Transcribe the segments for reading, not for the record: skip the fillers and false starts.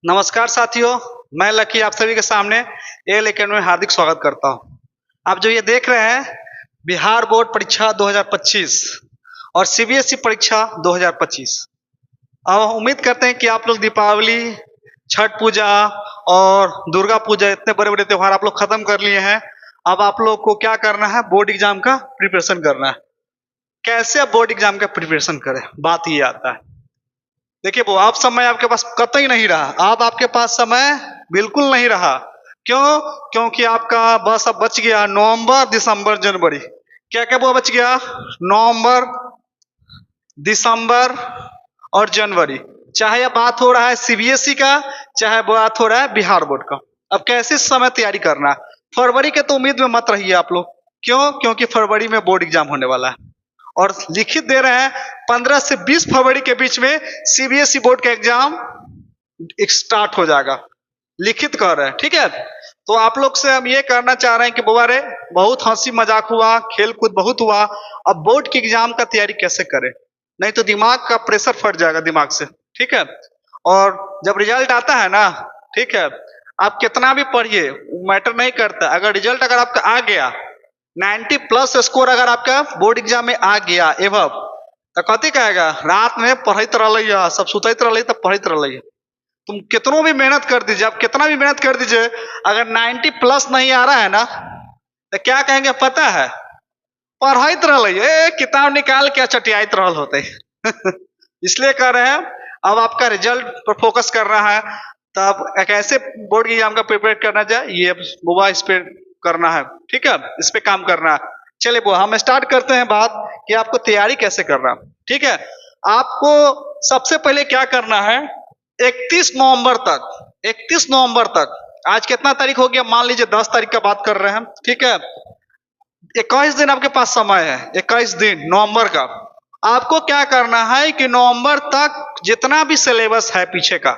नमस्कार साथियों, मैं लकी आप सभी के सामने एल एकेडमी में हार्दिक स्वागत करता हूं। आप जो ये देख रहे हैं बिहार बोर्ड परीक्षा 2025 और सीबीएसई परीक्षा 2025। अब हम उम्मीद करते हैं कि आप लोग दीपावली, छठ पूजा और दुर्गा पूजा इतने बड़े-बड़े त्योहार आप लोग खत्म कर लिए हैं। अब आप लोग को क्या करना है, बोर्ड एग्जाम का प्रिपरेशन करना है। कैसे आप बोर्ड एग्जाम का प्रिपरेशन करें, बात ये आता है। देखिए वो अब समय आपके पास कतई नहीं रहा। अब आपके पास समय बिल्कुल नहीं रहा। क्यों? क्योंकि आपका बस अब बच गया नवंबर, दिसंबर, जनवरी। क्या-क्या वो बच गया? नवंबर, दिसंबर और जनवरी। चाहे अब बात हो रहा है सीबीएसई का, चाहे बात हो रहा है बिहार बोर्ड का। अब कैसे समय तैयारी करना है? फरवरी के तो उम्मीद में मत रहिए आप लोग। क्यों? क्योंकि फरवरी में बोर्ड एग्जाम होने वाला है और लिखित दे रहे हैं 15 से 20 फरवरी के बीच में सीबीएसई बोर्ड का एग्जाम स्टार्ट हो जाएगा। लिखित कह रहे हैं, ठीक है। तो आप लोग से हम ये करना चाह रहे हैं कि बुआ रे बहुत हंसी मजाक हुआ, खेल कूद बहुत हुआ। अब बोर्ड के एग्जाम का तैयारी कैसे करें? नहीं तो दिमाग का प्रेशर फट जाएगा दिमाग से, ठीक है। और जब रिजल्ट आता है ना, ठीक है, आप कितना भी पढ़िए मैटर नहीं करता। अगर रिजल्ट अगर आपका आ गया 90 प्लस स्कोर अगर आपका बोर्ड एग्जाम में आ गया एवब, तो कथी कहेगा? रात में पढ़त रह, सब सुतत रह, तब पढ़त रह। तुम कितनों भी मेहनत कर दीजिए, आप कितना भी मेहनत कर दीजिए, अगर 90 प्लस नहीं आ रहा है ना, तो क्या कहेंगे पता है? पढ़त रह, किताब निकाल के चटियात रहल होते। इसलिए कह रहे हैं अब आपका रिजल्ट पर फोकस कर रहा है, तब कैसे बोर्ड की एग्जाम का प्रिपेयर करना जाए ये बुआ इस पे करना है, ठीक है, इस पे काम करना है। चलिए बुआ हम स्टार्ट करते हैं बात कि आपको तैयारी कैसे करना, ठीक है। आपको सबसे पहले क्या करना है, 31 नवंबर तक, 31 नवंबर तक, आज कितना तारीख हो गया? मान लीजिए 10 तारीख का बात कर रहे हैं, ठीक है। 21 दिन आपके पास समय है, 21 दिन नवंबर का। आपको क्या करना है कि नवंबर तक जितना भी सिलेबस है पीछे का,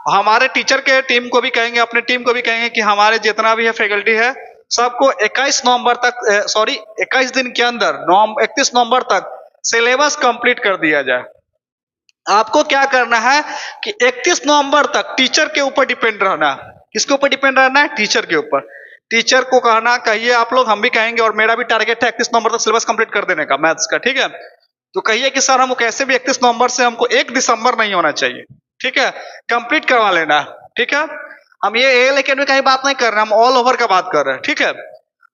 हमारे टीचर के टीम को भी कहेंगे, अपने टीम को भी कहेंगे कि हमारे जितना भी है फैकल्टी है सबको 21 नवंबर तक 21 दिन के अंदर 31 नवंबर तक सिलेबस कंप्लीट कर दिया जाए। आपको क्या करना है कि 31 नवंबर तक टीचर के ऊपर डिपेंड रहना है। किसके ऊपर डिपेंड रहना है? टीचर के ऊपर। टीचर को कहना कहिए आप लोग, हम भी कहेंगे और मेरा भी टारगेट है 31 नवंबर तक सिलेबस कंप्लीट कर देने का मैथ्स का, ठीक है। तो कहिए कि सर हमको कैसे भी 31 नवंबर से हमको 1 दिसंबर नहीं होना चाहिए, ठीक है, कंप्लीट करवा लेना, ठीक है। हम ये एल एकेडमी का ही बात नहीं कर रहे, हम ऑल ओवर का बात कर रहे हैं, ठीक है।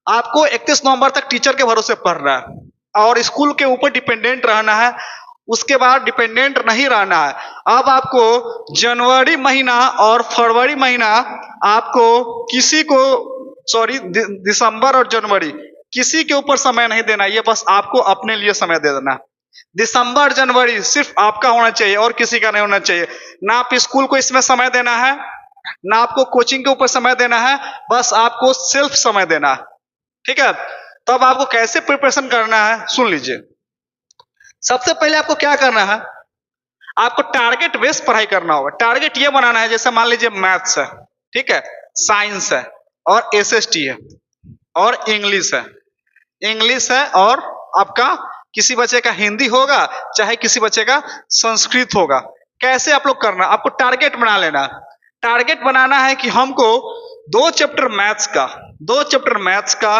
आपको 31 नवंबर तक टीचर के भरोसे पढ़ना है और स्कूल के ऊपर डिपेंडेंट रहना है। उसके बाद डिपेंडेंट नहीं रहना है। अब आपको जनवरी महीना और फरवरी महीना आपको किसी को दिसंबर और जनवरी किसी के ऊपर समय नहीं देना, ये बस आपको अपने लिए समय दे देना। दिसंबर जनवरी सिर्फ आपका होना चाहिए और किसी का नहीं होना चाहिए। ना आप स्कूल को इसमें समय देना है, ना आपको कोचिंग के ऊपर समय देना है, बस आपको सेल्फ समय देना है, ठीक है। तब आपको कैसे प्रिपरेशन करना है सुन लीजिए। सबसे पहले आपको क्या करना है, आपको टारगेट बेस्ड पढ़ाई करना होगा। टारगेट ये बनाना है, जैसे मान लीजिए मैथ्स है, ठीक है, साइंस है और एसएसटी है और इंग्लिश है। इंग्लिश है और आपका किसी बच्चे का हिंदी होगा, चाहे किसी बच्चे का संस्कृत होगा। कैसे आप लोग करना, आपको टारगेट बना लेना। टारगेट बनाना है कि हमको 2 चैप्टर मैथ्स का, 2 चैप्टर मैथ्स का,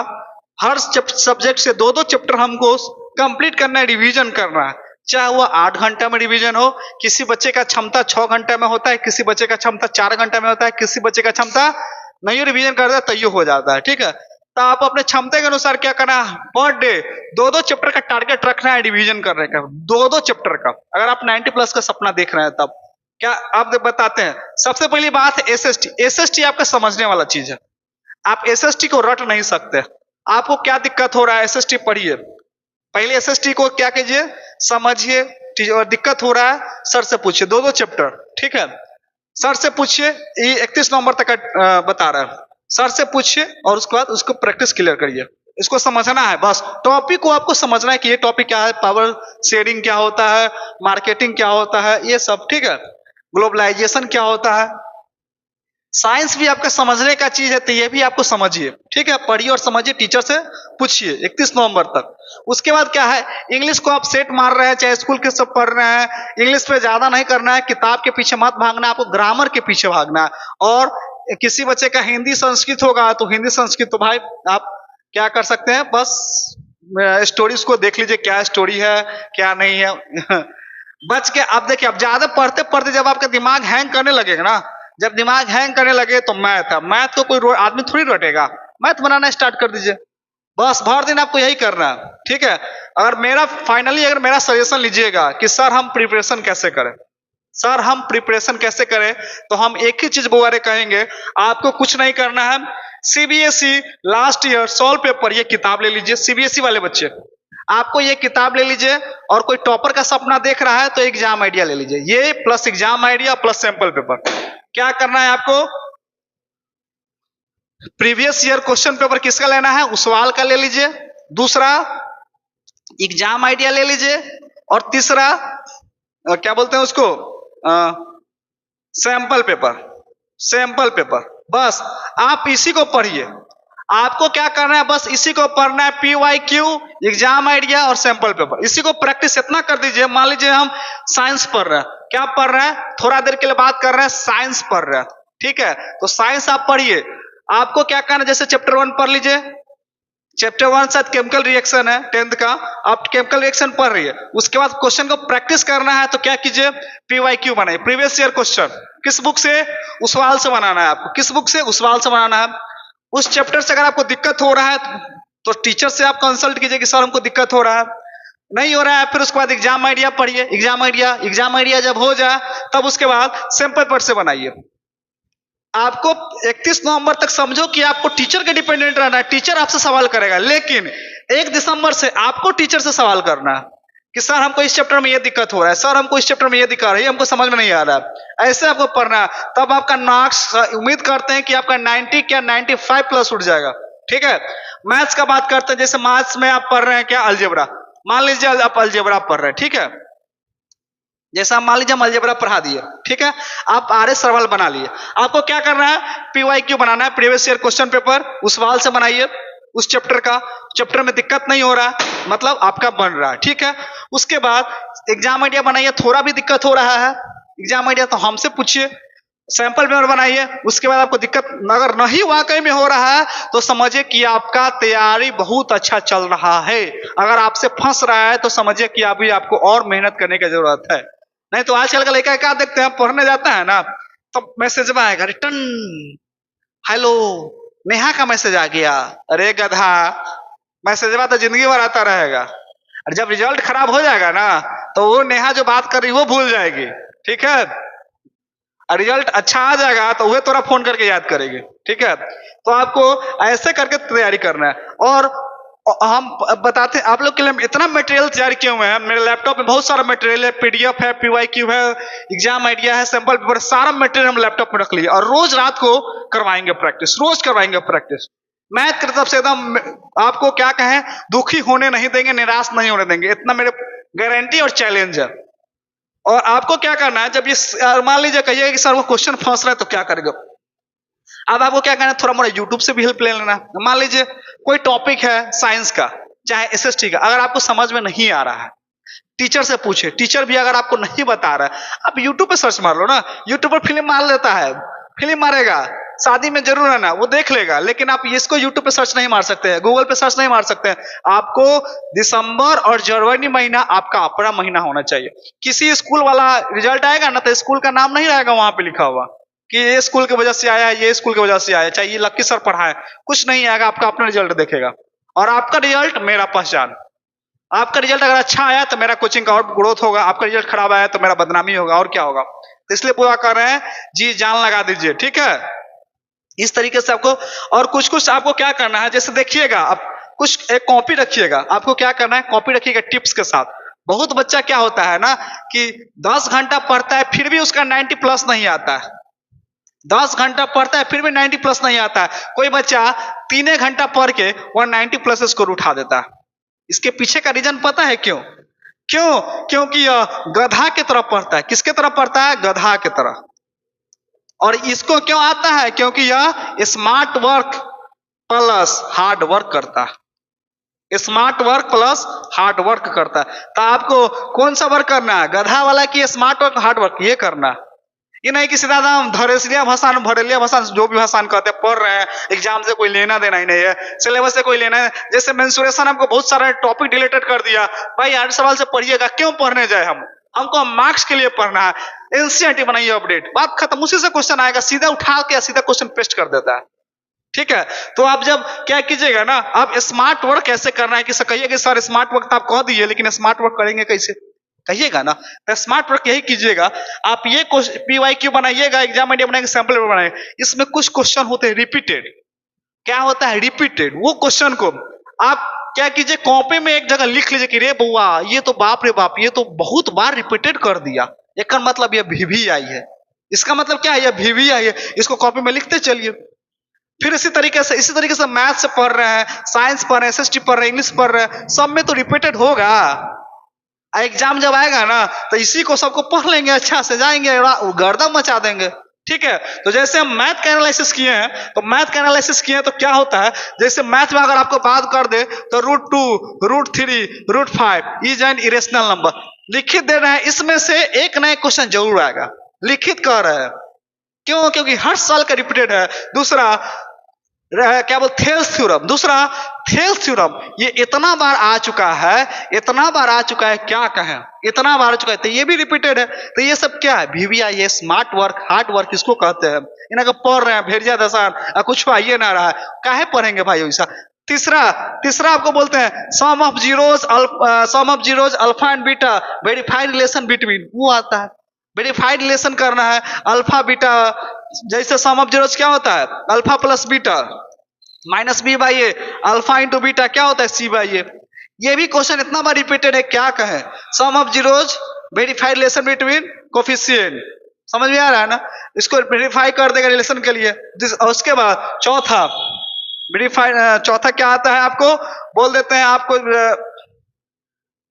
हर सब्जेक्ट से 2-2 चैप्टर हमको कंप्लीट करना है, रिवीजन करना है। चाहे वो 8 घंटा में रिवीजन हो, किसी बच्चे का क्षमता 6 घंटा में होता है, किसी बच्चे का क्षमता 4 घंटा में होता है, किसी बच्चे का क्षमता नहीं रिवीजन करता है तैयो हो जाता है, ठीक है। तो आप अपने क्षमता के अनुसार क्या करना है, पर डे 2-2 चैप्टर का टारगेट रखना है रिवीजन करने का, 2-2 चैप्टर का। अगर आप 90 प्लस का सपना देख रहे हैं तब क्या आप बताते हैं। सबसे पहली बात है एसएसटी। एसएसटी आपका समझने वाला चीज है, आप एसएसटी को रट नहीं सकते। आपको क्या दिक्कत हो रहा है, एसएसटी पढ़िए पहले। एसएसटी को क्या कीजिए, समझिए, और दिक्कत हो रहा है सर से पूछिए, 2-2 चैप्टर, ठीक है। सर से पूछिए, ये 31 नवंबर तक का बता रहा है, सर से पूछिए और उसके बाद उसको प्रैक्टिस क्लियर करिए। इसको समझना है, बस टॉपिक को आपको समझना है कि ये टॉपिक क्या है, पावर शेयरिंग क्या होता है, मार्केटिंग क्या होता है, ये सब, ठीक है। ग्लोबलाइजेशन क्या होता है। साइंस भी आपका समझने का चीज है, तो ये भी आपको समझिए, ठीक है। पढ़िए और समझिए, टीचर से पूछिए 31 नवंबर तक। उसके बाद क्या है, इंग्लिश को आप सेट मार रहे हैं, चाहे स्कूल के सब पढ़ रहे हैं, इंग्लिश पे ज्यादा नहीं करना है, किताब के पीछे मत भागना है, आपको ग्रामर के पीछे भागना है। और किसी बच्चे का हिंदी संस्कृत होगा तो हिंदी संस्कृत, तो भाई आप क्या कर सकते हैं, बस स्टोरीज को देख लीजिए, क्या स्टोरी है क्या नहीं है। बच के अब देखिए, अब ज्यादा पढ़ते पढ़ते जब आपका दिमाग हैंग करने लगेगा ना, जब दिमाग हैंग करने लगे तो मैथ है, मैथ को कोई आदमी थोड़ी रटेगा, मैथ बनाना स्टार्ट कर दीजिए, बस भर दिन आपको यही करना है, ठीक है। अगर मेरा फाइनली अगर मेरा सजेशन लीजिएगा कि सर हम प्रिपरेशन कैसे करें, सर हम प्रिपरेशन कैसे करें, तो हम एक ही चीज बारे कहेंगे, आपको कुछ नहीं करना है। CBSE last year solve paper ये किताब ले लीजिए, सीबीएसई वाले बच्चे आपको ये किताब ले लीजिए, और कोई टॉपर का सपना देख रहा है तो एग्जाम आइडिया ले लीजिए, ये plus exam idea plus sample paper. क्या करना है आपको, प्रीवियस ईयर क्वेश्चन पेपर किसका लेना है, उसवाल का ले लीजिए, दूसरा एग्जाम आइडिया ले लीजिए, और तीसरा क्या बोलते हैं उसको, सैंपल पेपर, सैंपल पेपर। बस आप इसी को पढ़िए, आपको क्या करना है, बस इसी को पढ़ना है, PYQ, एग्जाम आइडिया और सैंपल पेपर, इसी को प्रैक्टिस इतना कर दीजिए। मान लीजिए हम साइंस पढ़ रहे हैं, क्या पढ़ रहे हैं, थोड़ा देर के लिए बात कर रहे हैं, साइंस पढ़ रहे हैं, ठीक है, तो साइंस आप पढ़िए। आपको क्या करना है, जैसे चैप्टर 1 पढ़ लीजिए, चैप्टर 1 शायद केमिकल रिएक्शन है 10th का, आप केमिकल रिएक्शन पढ़ रही है, उसके बाद क्वेश्चन को प्रैक्टिस करना है, तो क्या कीजिए, PYQ बनाइए, प्रीवियस ईयर क्वेश्चन, किस बुक से, उसवाल से बनाना है आपको, किस बुक से, उसवाल से बनाना है। उस चैप्टर से अगर आपको दिक्कत हो रहा है तो टीचर से आप कंसल्ट कीजिए कि सर हमको दिक्कत हो रहा है, नहीं हो रहा है, फिर उसके बाद एग्जाम आइडिया पढ़िए, एग्जाम आइडिया जब हो जाए तब उसके बाद सैंपल पेपर से बनाइए। आपको 31 नवंबर तक समझो कि आपको टीचर के डिपेंडेंट रहना है, टीचर आपसे सवाल करेगा, लेकिन 1 दिसंबर से आपको टीचर से सवाल करना है कि सर हमको इस चैप्टर में ये दिक्कत हो रहा है, सर हमको इस चैप्टर में ये दिक्कत है, हमको समझ में नहीं आ रहा है, ऐसे आपको पढ़ना है। तब आपका मार्क्स उम्मीद करते हैं कि आपका 90 क्या 95 प्लस उठ जाएगा, ठीक है। मैथ्स का बात करते हैं, जैसे मैथ्स में आप पढ़ रहे हैं क्या, अलजेब्रा, मान लीजिए आप अलजेब्रा पढ़ रहे हैं, ठीक है, जैसा मान लीजिए हम अलजेब्रा पढ़ा दिए, ठीक है, आप आर एस सवाल बना लिए, आपको क्या करना है, PYQ बनाना है, प्रीवियस ईयर क्वेश्चन पेपर, उस सवाल से बनाइए, उस चैप्टर का, चैप्टर में दिक्कत नहीं हो रहा है, मतलब आपका बन रहा है, ठीक है। उसके बाद एग्जाम आइडिया बनाइए, थोड़ा भी दिक्कत हो रहा है एग्जाम आइडिया तो हमसे पूछिए, सैंपल पेपर बनाइए, उसके बाद आपको दिक्कत अगर नहीं वाकई में हो रहा है तो समझिए कि आपका तैयारी बहुत अच्छा चल रहा है, अगर आपसे फंस रहा है तो समझिए कि अभी आपको और मेहनत करने की जरूरत है। नहीं तो आजकल का लड़का क्या देखते हैं, पढ़ने जाता है ना तो मैसेज आएगा रिटर्न, हेलो नेहा का मैसेज आ गया, अरे गधा, मैसेज तो जिंदगी भर आता रहेगा, और जब रिजल्ट खराब हो जाएगा ना तो वो नेहा जो बात कर रही वो भूल जाएगी, ठीक है, और रिजल्ट अच्छा आ जाएगा तो वह तोरा फोन करके याद करेगी, ठीक है। तो आपको ऐसे करके तैयारी करना है। और हम बताते हैं आप लोग के लिए इतना मटेरियल तैयार किए हुए हैं, मेरे लैपटॉप में बहुत सारा मटेरियल है, PDF है, PYQ है, एग्जाम आइडिया है, सैंपल पेपर, सारा मटेरियल हम लैपटॉप में रख लिए, और रोज रात को करवाएंगे प्रैक्टिस, रोज करवाएंगे प्रैक्टिस। मैथ की तरफ से एकदम आपको क्या कहें, दुखी होने नहीं देंगे, निराश नहीं होने देंगे, इतना मेरे गारंटी और चैलेंज है। और आपको क्या करना है, जब ये मान लीजिए कहिएगा कि सर वो क्वेश्चन फंस रहा है तो क्या करेगा, अब आपको क्या करना है, थोड़ा मोड़ा यूट्यूब से भी हेल्प ले लेना। मान लीजिए कोई टॉपिक है साइंस का, चाहे SST का, अगर आपको समझ में नहीं आ रहा है टीचर से पूछे, टीचर भी अगर आपको नहीं बता रहा है आप यूट्यूब पे सर्च मार लो ना, यूट्यूब पर फिल्म मार लेता है, फिल्म मारेगा, शादी में जरूर है ना वो देख लेगा, लेकिन आप इसको यूट्यूब पे सर्च नहीं मार सकते हैं, गूगल पे सर्च नहीं मार सकते हैं। आपको दिसंबर और जनवरी महीना आपका अपना महीना होना चाहिए। किसी स्कूल वाला रिजल्ट आएगा ना तो स्कूल का नाम नहीं रहेगा वहां पे लिखा हुआ कि ये स्कूल की वजह से आया है, ये स्कूल की वजह से आया, चाहे ये लक्की सर पढ़ाए, कुछ नहीं आएगा, आपका अपना रिजल्ट देखेगा। और आपका रिजल्ट मेरा पहचान, आपका रिजल्ट अगर अच्छा आया तो मेरा कोचिंग का और ग्रोथ होगा, आपका रिजल्ट खराब आया तो मेरा बदनामी होगा, और क्या होगा। तो इसलिए पूरा कर रहे हैं जी, जान लगा दीजिए, ठीक है। इस तरीके से आपको और कुछ आपको क्या करना है, जैसे देखिएगा आप कुछ एक कॉपी रखिएगा, आपको क्या करना है, कॉपी रखिएगा टिप्स के साथ। बहुत बच्चा क्या होता है ना कि 10 घंटा पढ़ता है फिर भी उसका 90 प्लस नहीं आता है, 10 घंटा पढ़ता है फिर भी 90 प्लस नहीं आता है। कोई बच्चा 3 घंटा पढ़ के 190 प्लस स्कोर उठा देता है। इसके पीछे का रीजन पता है क्यों? क्योंकि यह गधा की तरह पढ़ता है। किसके तरह पढ़ता है? गधा की तरह। और इसको क्यों आता है? क्योंकि यह smart work plus hard work करता है। Smart work plus hard work करता है। तो आपको कौन सा वर्क करना है, गधा वाला की स्मार्ट वर्क हार्ड वर्क, ये करना। ये नहीं कि सीधा हम धरेसिया भाषा भरेलिया भाषा जो भी भाषा कहते हैं पढ़ रहे हैं, एग्जाम से कोई लेना देना ही नहीं है, सिलेबस से कोई लेना है। जैसे मेंसुरेशन हमको बहुत सारा टॉपिक डिलीटेड कर दिया, भाई 8 सवाल से पढ़िएगा, क्यों पढ़ने जाए हम, हमको मार्क्स के लिए पढ़ना है, एनसीईआरटी बनाइए अपडेट, बात खत्म, उसी से क्वेश्चन आएगा, सीधा उठा के सीधा क्वेश्चन पेस्ट कर देता है। ठीक है, तो आप जब क्या कीजिएगा ना, आप स्मार्ट वर्क कैसे करना है, कि कहिए कि सर स्मार्ट वर्क तो आप कह दिए, लेकिन स्मार्ट वर्क करेंगे कैसे, कहिएगा ना। तो स्मार्ट वर्क यही कीजिएगा, आप ये PYQ बनाइएगा, एग्जाम आइडिया बनाएंगे, सैंपल पेपर बनाएंगे, इसमें कुछ क्वेश्चन होते हैं रिपीटेड। क्या होता है रिपीटेड, वो क्वेश्चन को आप क्या कीजिए, कॉपी में एक जगह लिख लीजिए कि रे बुआ ये तो बाप रे बाप, ये तो बहुत बार रिपीटेड कर दिया, एक मतलब ये VV आई है, इसका मतलब क्या है, ये VV आई है, इसको कॉपी में लिखते चलिए। फिर इसी तरीके से मैथ से पढ़ रहे हैं, साइंस पढ़ रहे हैं, SST पढ़ रहे हैं, इंग्लिश पढ़ रहे हैं, सब में तो रिपीटेड होगा। एग्जाम जब आएगा ना तो इसी को सबको पढ़ लेंगे, अच्छा से जाएंगे, गर्दन मचा देंगे। ठीक है, तो जैसे हम मैथ का एनालिसिस किए हैं, तो क्या होता है, जैसे मैथ में अगर आपको बात कर दे तो √2, √3, √5 इज एन इरेशनल नंबर लिखित दे रहे हैं, इसमें से एक नया क्वेश्चन जरूर आएगा, लिखित कर रहे हैं, क्यों, क्योंकि हर साल का रिपीटेड है। दूसरा क्या बोलते थेल्स थ्योरम, दूसरा थेल्स थ्योरम, ये इतना बार आ चुका है, क्या कहें, इतना बार आ चुका है, तो ये भी रिपीटेड है। तो ये सब क्या है, VVI, ये स्मार्ट वर्क हार्ड वर्क इसको कहते हैं। इन्हें पढ़ रहे हैं भेजिया दसान, कुछ आइए ना रहा है, काहे पढ़ेंगे भाई ऐसा। तीसरा आपको बोलते हैं sum of zeros alpha and beta, verified relation between, वो आता है, वेरीफाइड रिलेशन करना है अल्फा बीटा, जैसे सम ऑफ जीरोज क्या होता है, alpha plus beta minus B by A, alpha into beta क्या होता है, C बाई ए। ये भी क्वेश्चन इतना बार रिपीटेड है, क्या कहें, sum of zeros verified relation between coefficient, समझ में आ रहा है ना, इसको वेरीफाई कर देगा रिलेशन के लिए। उसके बाद चौथा क्या आता है, आपको बोल देते हैं, आपको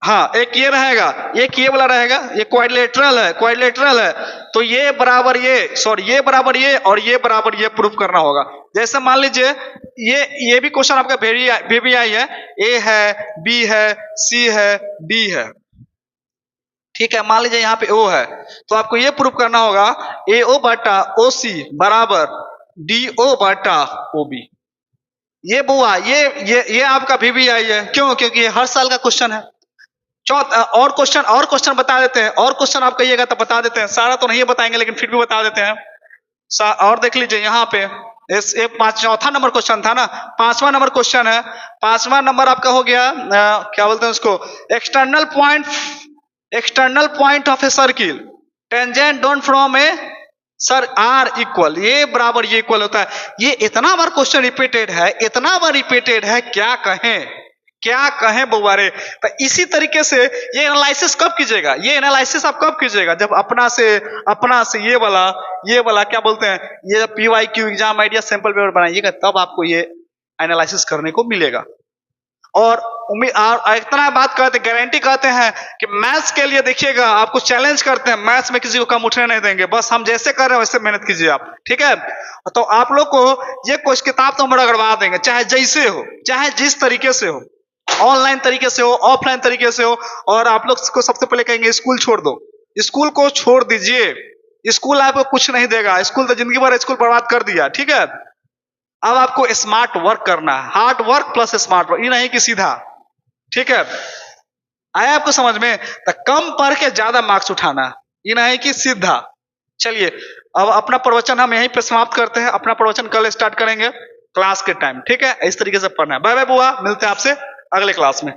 हाँ एक ये रहेगा, एक ये वाला रहेगा, ये क्वाड्रिलेटरल है, तो ये बराबर ये बराबर ये और ये बराबर ये प्रूफ करना होगा। जैसे मान लीजिए ये भी क्वेश्चन आपका VVI है, A है, B है, C है, D है, ठीक है, मान लीजिए यहाँ पे O है, तो आपको ये प्रूफ करना होगा AO बटा OC बराबर DO बटा OB। ये बुआ ये आपका VVI है, क्यों, क्योंकि ये हर साल का क्वेश्चन है। और क्वेश्चन बता देते हैं, और क्वेश्चन आप कहिएगा तो बता देते हैं, सारा तो नहीं बताएंगे लेकिन फिर भी बता देते हैं। और देख लीजिए यहाँ पे चौथा नंबर क्वेश्चन था ना, 5वां नंबर क्वेश्चन है। 5वां नंबर आपका हो गया क्या बोलते हैं उसको, external point of a circle tangent down from A sir R equal, ये बराबर ये इक्वल होता है। ये इतना बार क्वेश्चन रिपीटेड है, क्या कहें बुआरे। तो इसी तरीके से ये एनालिसिस कब कीजिएगा, आप कब कीजिएगा, जब अपना से ये वाला क्या बोलते हैं, ये PYQ exam idea sample paper बनाइएगा, तब आपको ये एनालिसिस करने को मिलेगा। और इतना बात कहते, गारंटी कहते हैं कि मैथ्स के लिए देखिएगा, आपको चैलेंज करते हैं, मैथ्स में किसी को कम उठने नहीं देंगे, बस हम जैसे कर रहे हैं वैसे मेहनत कीजिए आप, ठीक है। तो आप लोग को ये कुछ किताब तो हम रगड़वा देंगे, चाहे जैसे हो, चाहे जिस तरीके से हो, ऑनलाइन तरीके से हो, ऑफलाइन तरीके से हो। और आप लोग को सबसे पहले कहेंगे स्कूल छोड़ दो, स्कूल को छोड़ दीजिए, स्कूल आपको कुछ नहीं देगा, स्कूल तो जिंदगी भर स्कूल बर्बाद कर दिया, ठीक है। अब आपको स्मार्ट वर्क करना है, hard work plus smart work, ये नहीं कि सीधा, ठीक है। आया आपको समझ में, तो कम पढ़ के ज्यादा मार्क्स उठाना, ये नहीं कि सीधा। चलिए अब अपना प्रवचन हम यहीं पे समाप्त करते हैं, अपना प्रवचन कल स्टार्ट करेंगे क्लास के टाइम, ठीक है। इस तरीके से पढ़ना है। बाय बाय बुआ, मिलते हैं आपसे अगले क्लास में।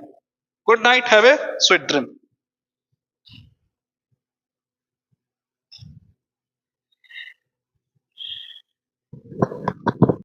Good night, have a sweet dream.